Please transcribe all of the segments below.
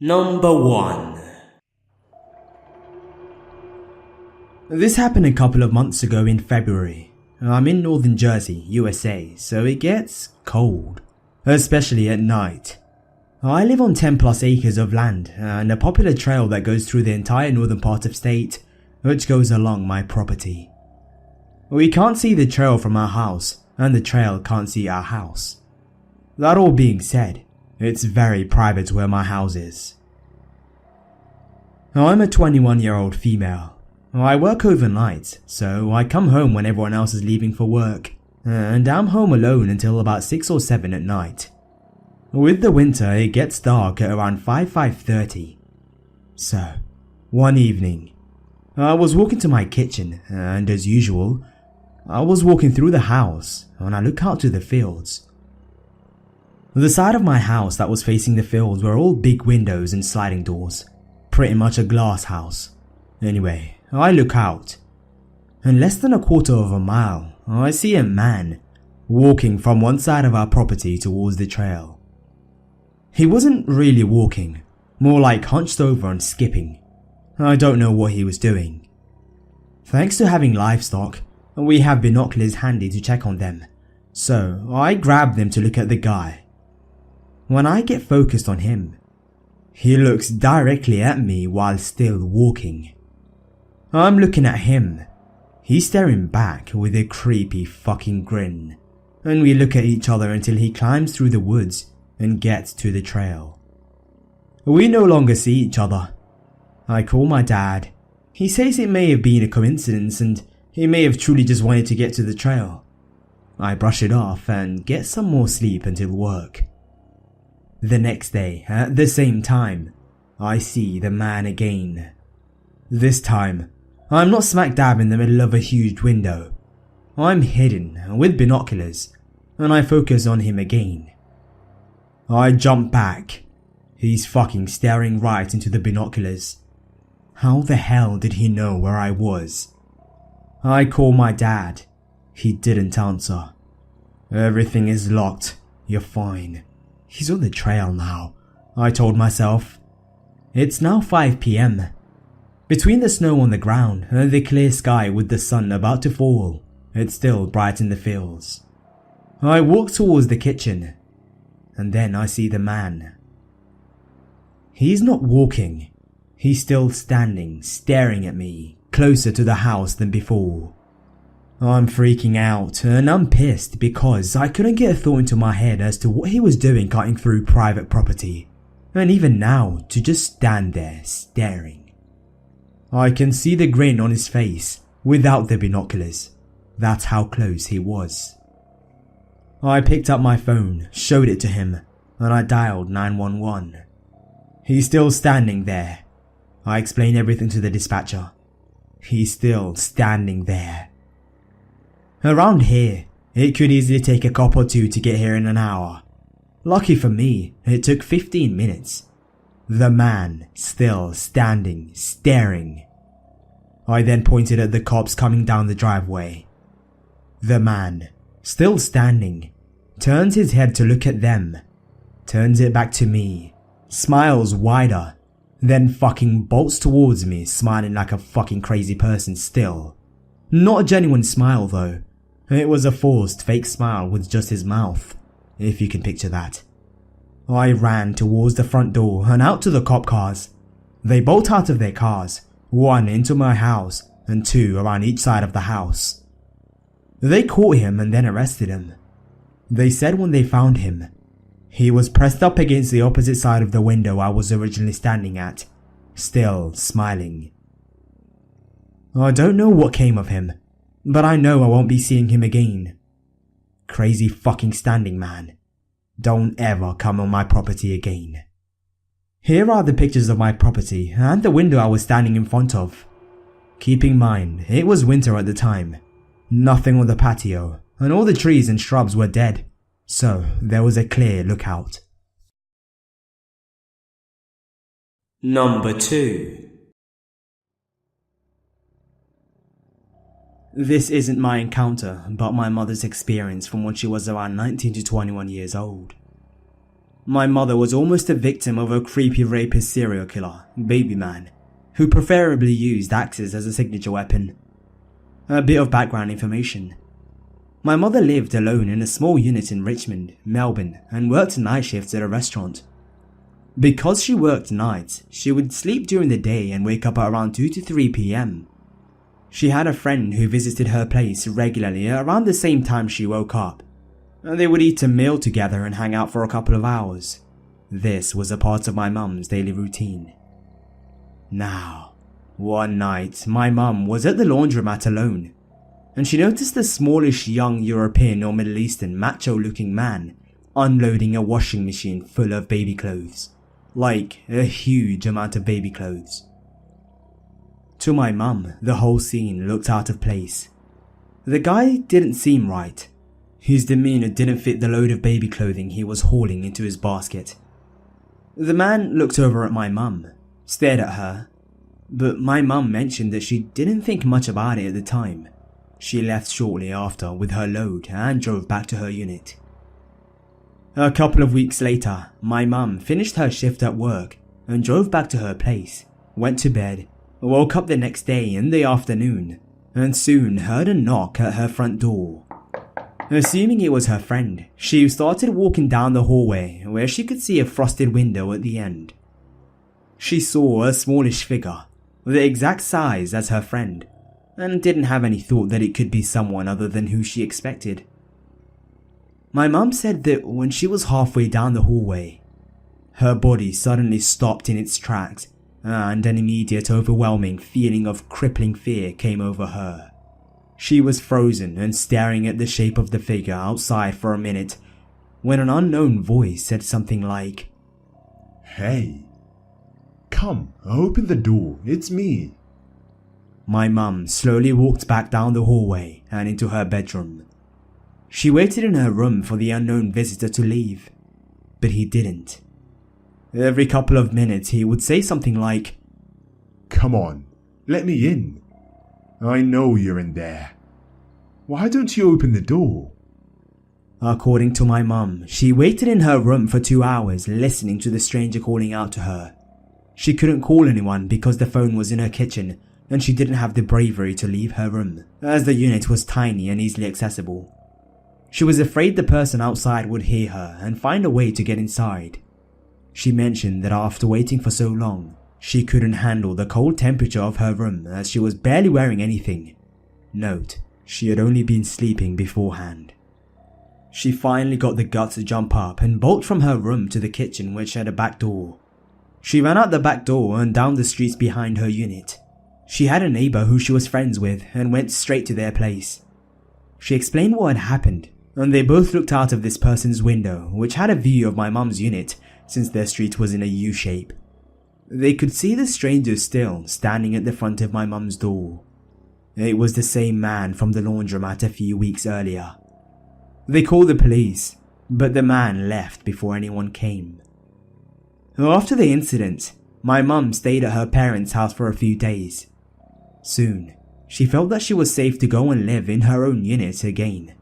Number 1. This happened a couple of months ago in February. I'm in northern Jersey, USA, so it gets cold, especially at night. I live on 10 plus acres of land and a popular trail that goes through the entire northern part of state, which goes along my property. We can't see the trail from our house, and the trail can't see our house. That all being said, it's very private where my house is. I'm a 21-year-old female. I work overnight, so I come home when everyone else is leaving for work, and I'm home alone until about 6 or 7 at night. With the winter, it gets dark at around 5:30. So, one evening, I was walking to my kitchen, and as usual, I was walking through the house when I look out to the fields. The side of my house that was facing the fields were all big windows and sliding doors, pretty much a glass house. Anyway, I look out. In less than a quarter of a mile, I see a man walking from one side of our property towards the trail. He wasn't really walking, more like hunched over and skipping. I don't know what he was doing. Thanks to having livestock, we have binoculars handy to check on them, so I grabbed them to look at the guy. When I get focused on him, he looks directly at me while still walking. I'm looking at him. He's staring back with a creepy fucking grin, and we look at each other until he climbs through the woods and gets to the trail. We no longer see each other. I call my dad. He says it may have been a coincidence and he may have truly just wanted to get to the trail. I brush it off and get some more sleep until work. The next day, at the same time, I see the man again. This time, I'm not smack dab in the middle of a huge window. I'm hidden with binoculars, and I focus on him again. I jump back. He's fucking staring right into the binoculars. How the hell did he know where I was? I call my dad. He didn't answer. Everything is locked. You're fine. He's on the trail now, I told myself. It's now 5 PM. Between the snow on the ground and the clear sky with the sun about to fall, it's still bright in the fields. I walk towards the kitchen, and then I see the man. He's not walking. He's still standing, staring at me, closer to the house than before. I'm freaking out and I'm pissed because I couldn't get a thought into my head as to what he was doing cutting through private property, and even now to just stand there staring. I can see the grin on his face without the binoculars. That's how close he was. I picked up my phone, showed it to him, and I dialed 911. He's still standing there. I explained everything to the dispatcher. He's still standing there. Around here, it could easily take a cop or two to get here in an hour. Lucky for me, it took 15 minutes. The man still standing, staring. I then pointed at the cops coming down the driveway. The man, still standing, turns his head to look at them, turns it back to me, smiles wider, then fucking bolts towards me, smiling like a fucking crazy person still. Not a genuine smile though. It was a forced fake smile with just his mouth, if you can picture that. I ran towards the front door and out to the cop cars. They bolt out of their cars, one into my house and two around each side of the house. They caught him and then arrested him. They said when they found him, he was pressed up against the opposite side of the window I was originally standing at, still smiling. I don't know what came of him, but I know I won't be seeing him again. Crazy fucking standing man. Don't ever come on my property again. Here are the pictures of my property and the window I was standing in front of. Keep in mind, it was winter at the time. Nothing on the patio, and all the trees and shrubs were dead, so there was a clear lookout. Number 2. This isn't my encounter, but my mother's experience from when she was around 19 to 21 years old. My mother was almost a victim of a creepy rapist serial killer, Baby Man, who preferably used axes as a signature weapon. A bit of background information. My mother lived alone in a small unit in Richmond, Melbourne, and worked night shifts at a restaurant. Because she worked nights, she would sleep during the day and wake up at around 2 to 3 p.m. She had a friend who visited her place regularly around the same time she woke up. They would eat a meal together and hang out for a couple of hours. This was a part of my mum's daily routine. Now, one night, my mum was at the laundromat alone, and she noticed a smallish young European or Middle Eastern macho-looking man unloading a washing machine full of baby clothes. Like a huge amount of baby clothes. To my mum, the whole scene looked out of place. The guy didn't seem right. His demeanor didn't fit the load of baby clothing he was hauling into his basket. The man looked over at my mum, stared at her, but my mum mentioned that she didn't think much about it at the time. She left shortly after with her load and drove back to her unit. A couple of weeks later, my mum finished her shift at work and drove back to her place, went to bed, woke up the next day in the afternoon, and soon heard a knock at her front door. Assuming it was her friend, she started walking down the hallway where she could see a frosted window at the end. She saw a smallish figure, the exact size as her friend, and didn't have any thought that it could be someone other than who she expected. My mum said that when she was halfway down the hallway, her body suddenly stopped in its tracks and an immediate overwhelming feeling of crippling fear came over her. She was frozen and staring at the shape of the figure outside for a minute when an unknown voice said something like, "Hey, come, open the door, it's me." My mum slowly walked back down the hallway and into her bedroom. She waited in her room for the unknown visitor to leave, but he didn't. Every couple of minutes he would say something like, "Come on, let me in. I know you're in there. Why don't you open the door?" According to my mum, she waited in her room for 2 hours listening to the stranger calling out to her. She couldn't call anyone because the phone was in her kitchen and she didn't have the bravery to leave her room, as the unit was tiny and easily accessible. She was afraid the person outside would hear her and find a way to get inside. She mentioned that after waiting for so long, she couldn't handle the cold temperature of her room as she was barely wearing anything. Note, she had only been sleeping beforehand. She finally got the guts to jump up and bolt from her room to the kitchen, which had a back door. She ran out the back door and down the streets behind her unit. She had a neighbor who she was friends with and went straight to their place. She explained what had happened, and they both looked out of this person's window, which had a view of my mum's unit since their street was in a U-shape. They could see the stranger still standing at the front of my mum's door. It was the same man from the laundromat a few weeks earlier. They called the police, but the man left before anyone came. After the incident, my mum stayed at her parents' house for a few days. Soon, she felt that she was safe to go and live in her own unit again.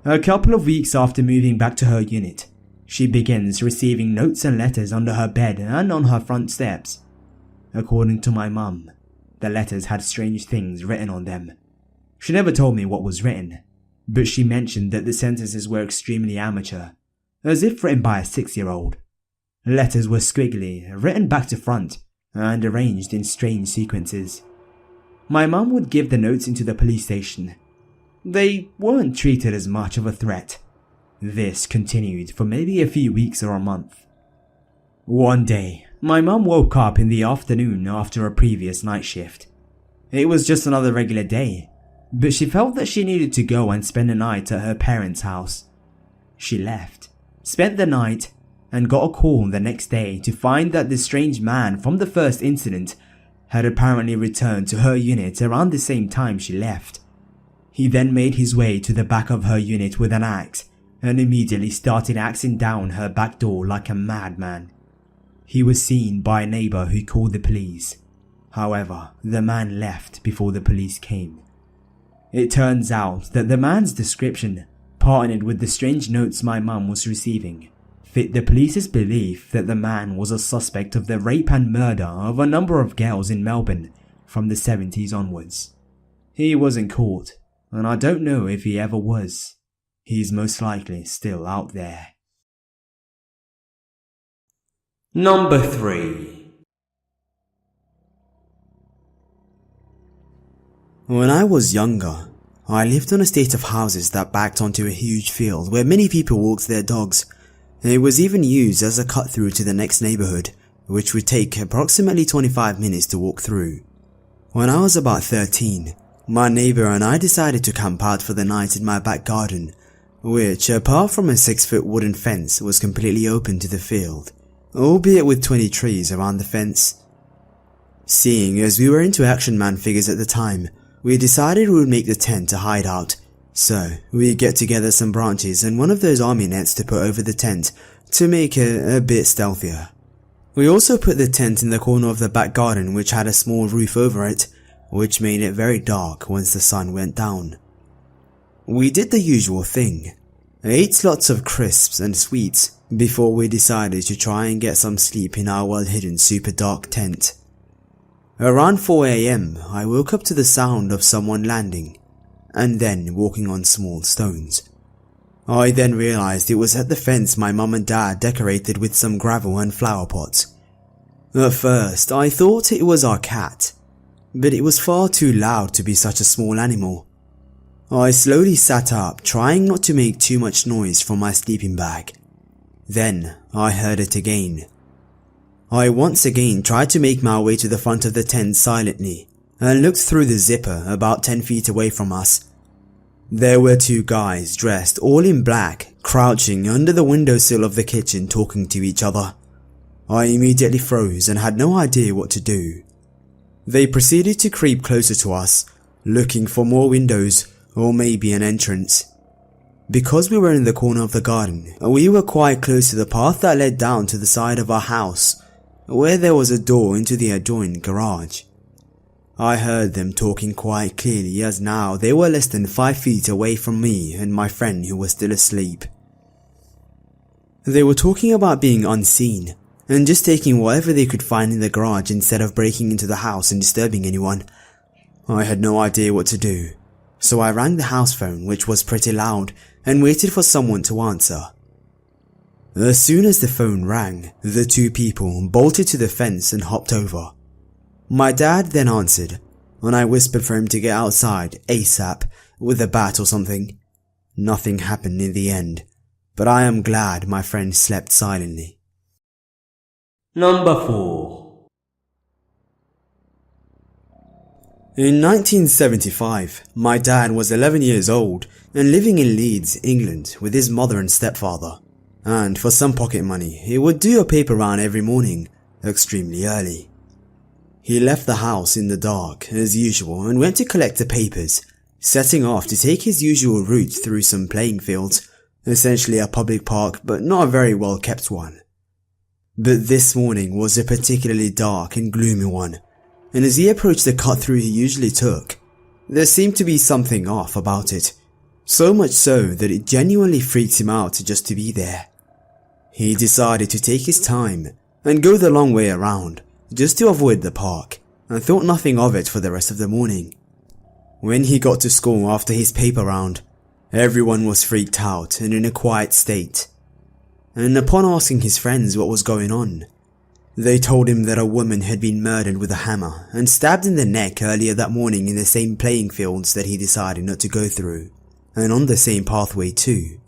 A couple of weeks after moving back to her unit, she begins receiving notes and letters under her bed and on her front steps. According to my mum, the letters had strange things written on them. She never told me what was written, but she mentioned that the sentences were extremely amateur, as if written by a 6-year-old. Letters were squiggly, written back to front, and arranged in strange sequences. My mum would give the notes into the police station. They weren't treated as much of a threat. This continued for maybe a few weeks or a month. One day, my mum woke up in the afternoon after a previous night shift. It was just another regular day, but she felt that she needed to go and spend the night at her parents' house. She left, spent the night, and got a call the next day to find that the strange man from the first incident had apparently returned to her unit around the same time she left. He then made his way to the back of her unit with an axe and immediately started axing down her back door like a madman. He was seen by a neighbor who called the police. However, the man left before the police came. It turns out that the man's description, partnered with the strange notes my mum was receiving, fit the police's belief that the man was a suspect of the rape and murder of a number of girls in Melbourne from the 70s onwards. He wasn't caught, and I don't know if he ever was. He's most likely still out there. Number 3. When I was younger, I lived on a estate of houses that backed onto a huge field where many people walked their dogs. It was even used as a cut through to the next neighbourhood, which would take approximately 25 minutes to walk through. When I was about 13, my neighbour and I decided to camp out for the night in my back garden, which, apart from a 6-foot wooden fence, was completely open to the field, albeit with 20 trees around the fence. Seeing as we were into Action Man figures at the time, we decided we would make the tent a hideout, so we get together some branches and one of those army nets to put over the tent to make it a bit stealthier. We also put the tent in the corner of the back garden, which had a small roof over it, which made it very dark once the sun went down. We did the usual thing, ate lots of crisps and sweets before we decided to try and get some sleep in our well-hidden super dark tent. Around 4 AM, I woke up to the sound of someone landing, and then walking on small stones. I then realized it was at the fence my mum and dad decorated with some gravel and flower pots. At first, I thought it was our cat, but it was far too loud to be such a small animal. I slowly sat up, trying not to make too much noise from my sleeping bag. Then I heard it again. I once again tried to make my way to the front of the tent silently and looked through the zipper about 10 feet away from us. There were 2 guys dressed all in black, crouching under the windowsill of the kitchen talking to each other. I immediately froze and had no idea what to do. They proceeded to creep closer to us, looking for more windows or maybe an entrance. Because we were in the corner of the garden, we were quite close to the path that led down to the side of our house, where there was a door into the adjoining garage. I heard them talking quite clearly, as now they were less than 5 feet away from me and my friend who was still asleep. They were talking about being unseen and just taking whatever they could find in the garage instead of breaking into the house and disturbing anyone. I had no idea what to do, so I rang the house phone, which was pretty loud, and waited for someone to answer. As soon as the phone rang, the 2 people bolted to the fence and hopped over. My dad then answered, and I whispered for him to get outside ASAP with a bat or something. Nothing happened in the end, but I am glad my friend slept silently. Number 4. In 1975, my dad was 11 years old and living in Leeds, England with his mother and stepfather, and for some pocket money he would do a paper round every morning, extremely early. He left the house in the dark as usual and went to collect the papers, setting off to take his usual route through some playing fields, essentially a public park but not a very well kept one. But this morning was a particularly dark and gloomy one, and as he approached the cut through he usually took, there seemed to be something off about it, so much so that it genuinely freaked him out just to be there. He decided to take his time and go the long way around, just to avoid the park, and thought nothing of it for the rest of the morning. When he got to school after his paper round, everyone was freaked out and in a quiet state, and upon asking his friends what was going on, they told him that a woman had been murdered with a hammer and stabbed in the neck earlier that morning in the same playing fields that he decided not to go through, and on the same pathway too.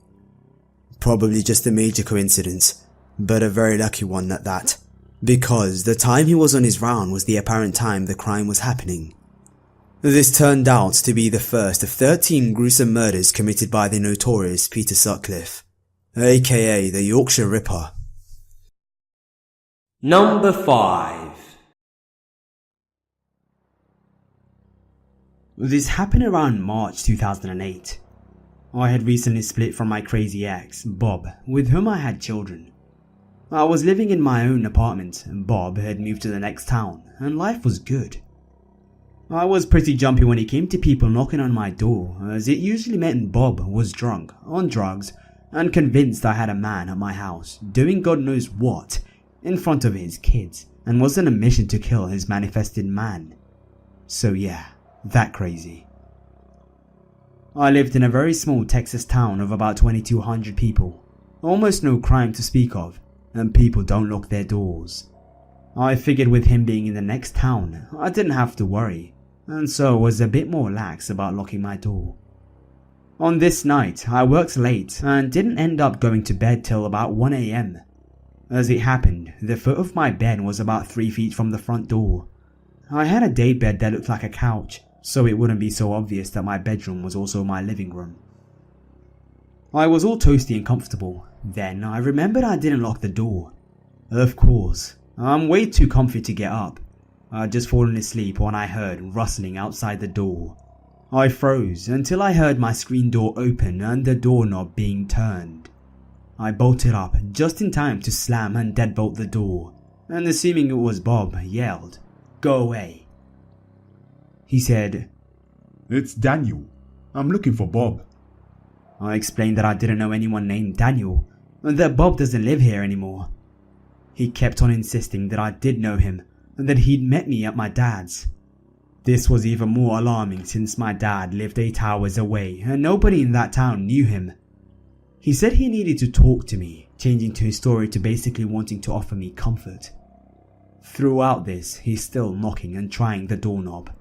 Probably just a major coincidence, but a very lucky one at that, because the time he was on his round was the apparent time the crime was happening. This turned out to be the first of 13 gruesome murders committed by the notorious Peter Sutcliffe, aka the Yorkshire Ripper. Number 5. This happened around March 2008. I had recently split from my crazy ex, Bob, with whom I had children. I was living in my own apartment and Bob had moved to the next town and life was good. I was pretty jumpy when it came to people knocking on my door, as it usually meant Bob was drunk, on drugs, and convinced I had a man at my house doing God knows what in front of his kids and was on a mission to kill his manifested man. So yeah, that crazy. I lived in a very small Texas town of about 2,200 people, almost no crime to speak of, and people don't lock their doors. I figured with him being in the next town, I didn't have to worry, and so was a bit more lax about locking my door. On this night, I worked late and didn't end up going to bed till about 1 AM. As it happened, the foot of my bed was about 3 feet from the front door. I had a day bed that looked like a couch, so it wouldn't be so obvious that my bedroom was also my living room. I was all toasty and comfortable. Then I remembered I didn't lock the door. Of course, I'm way too comfy to get up. I'd just fallen asleep when I heard rustling outside the door. I froze until I heard my screen door open and the doorknob being turned. I bolted up just in time to slam and deadbolt the door, and assuming it was Bob, yelled, "Go away." He said, It's Daniel. I'm looking for Bob. I explained that I didn't know anyone named Daniel, and that Bob doesn't live here anymore. He kept on insisting that I did know him, and that he'd met me at my dad's. This was even more alarming since my dad lived 8 hours away and nobody in that town knew him. He said he needed to talk to me, changing to his story to basically wanting to offer me comfort. Throughout this, he's still knocking and trying the doorknob.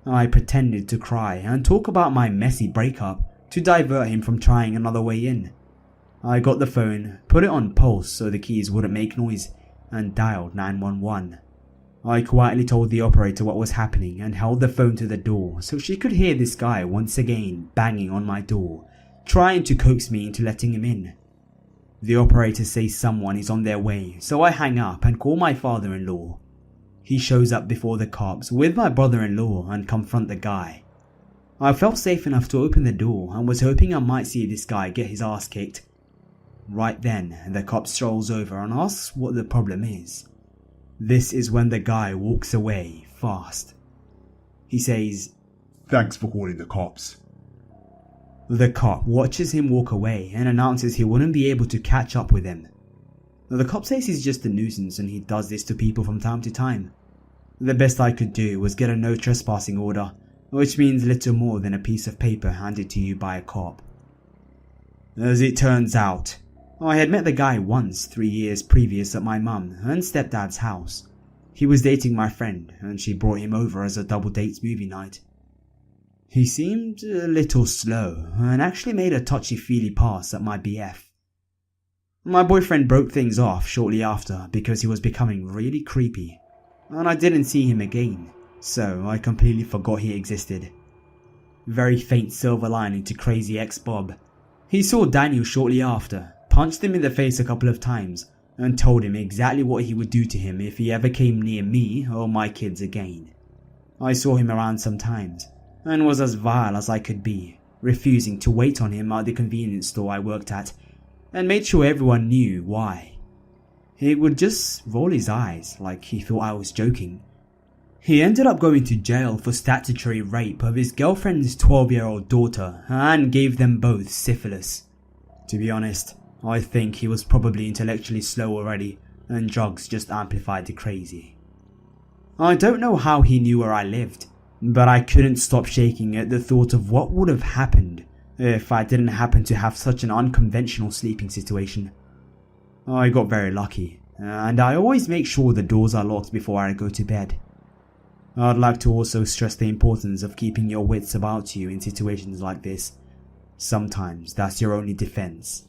I pretended to cry and talk about my messy breakup to divert him from trying another way in. I got the phone, put it on pulse so the keys wouldn't make noise, and dialed 911. I quietly told the operator what was happening and held the phone to the door so she could hear this guy once again banging on my door, trying to coax me into letting him in. The operator says someone is on their way, so I hang up and call my father-in-law. He shows up before the cops with my brother-in-law and confront the guy. I felt safe enough to open the door and was hoping I might see this guy get his ass kicked. Right then, the cop strolls over and asks what the problem is. This is when the guy walks away fast. He says, Thanks for calling the cops. The cop watches him walk away and announces he wouldn't be able to catch up with him. The cop says he's just a nuisance and he does this to people from time to time. The best I could do was get a no trespassing order, which means little more than a piece of paper handed to you by a cop. As it turns out, I had met the guy once 3 years previous at my mum and stepdad's house. He was dating my friend and she brought him over as a double date movie night. He seemed a little slow and actually made a touchy-feely pass at my BF. My boyfriend broke things off shortly after because he was becoming really creepy, and I didn't see him again, so I completely forgot he existed. Very faint silver lining to crazy ex-Bob. He saw Daniel shortly after, punched him in the face a couple of times, and told him exactly what he would do to him if he ever came near me or my kids again. I saw him around sometimes, and was as vile as I could be, refusing to wait on him at the convenience store I worked at, and made sure everyone knew why. He would just roll his eyes like he thought I was joking. He ended up going to jail for statutory rape of his girlfriend's 12-year-old daughter and gave them both syphilis. To be honest, I think he was probably intellectually slow already, and drugs just amplified the crazy. I don't know how he knew where I lived, but I couldn't stop shaking at the thought of what would have happened if I didn't happen to have such an unconventional sleeping situation. I got very lucky, and I always make sure the doors are locked before I go to bed. I'd like to also stress the importance of keeping your wits about you in situations like this. Sometimes that's your only defense.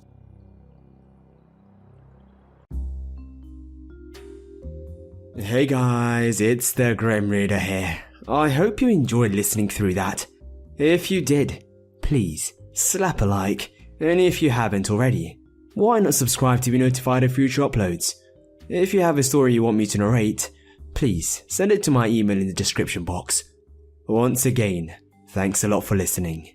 Hey guys, it's the Grim Reader here. I hope you enjoyed listening through that. If you did, please slap a like, and if you haven't already, why not subscribe to be notified of future uploads? If you have a story you want me to narrate, please send it to my email in the description box. Once again, thanks a lot for listening.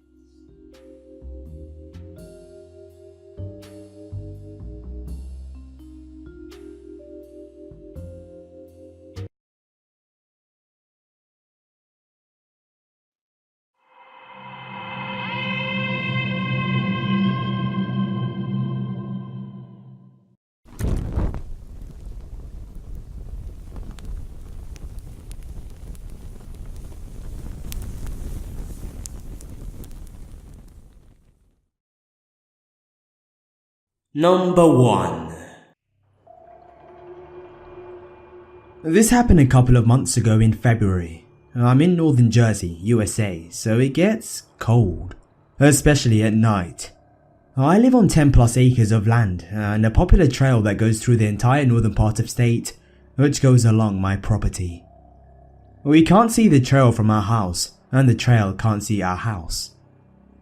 Number 1. This happened a couple of months ago in February. I'm in northern Jersey, USA, so it gets cold, especially at night. I live on 10 plus acres of land and a popular trail that goes through the entire northern part of state, which goes along my property. We can't see the trail from our house, and the trail can't see our house.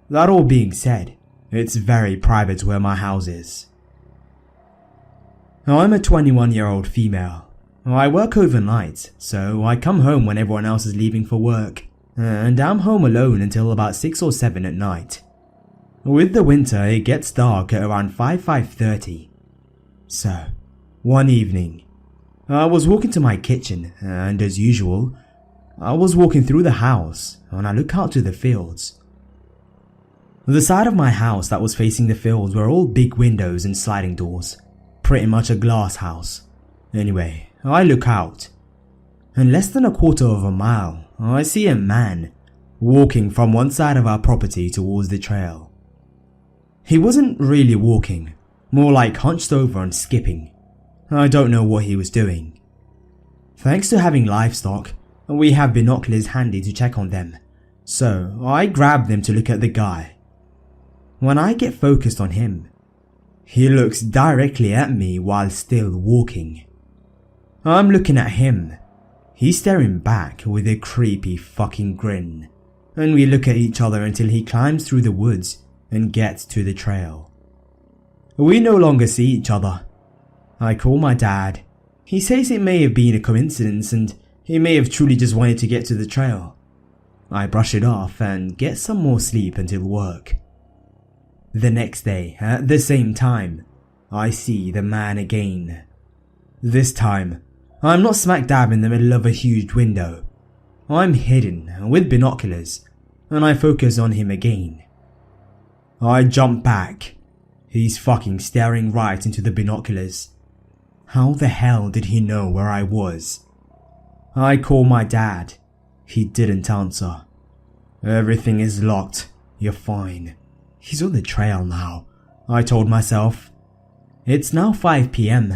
That all being said, it's very private where my house is. I'm a 21-year-old female. I work overnight, so I come home when everyone else is leaving for work, and I'm home alone until about 6 or 7 at night. With the winter, it gets dark at around 5:30. So, one evening, I was walking to my kitchen, and as usual, I was walking through the house and I look out to the fields. The side of my house that was facing the fields were all big windows and sliding doors, pretty much a glass house. Anyway, I look out. In less than a quarter of a mile, I see a man walking from one side of our property towards the trail. He wasn't really walking, more like hunched over and skipping. I don't know what he was doing. Thanks to having livestock, we have binoculars handy to check on them, so I grab them to look at the guy. When I get focused on him, he looks directly at me while still walking. I'm looking at him. He's staring back with a creepy fucking grin, and we look at each other until he climbs through the woods and gets to the trail. We no longer see each other. I call my dad. He says it may have been a coincidence and he may have truly just wanted to get to the trail. I brush it off and get some more sleep until work. The next day, at the same time, I see the man again. This time, I'm not smack dab in the middle of a huge window. I'm hidden with binoculars, and I focus on him again. I jump back. He's fucking staring right into the binoculars. How the hell did he know where I was? I call my dad. He didn't answer. Everything is locked. You're fine. He's on the trail now, I told myself. It's now 5 PM.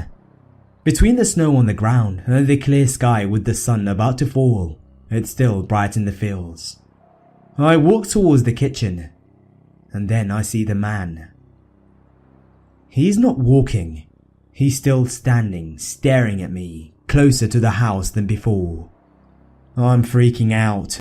Between the snow on the ground and the clear sky with the sun about to fall, it's still bright in the fields. I walk towards the kitchen, and then I see the man. He's not walking. He's still standing, staring at me, closer to the house than before. I'm freaking out.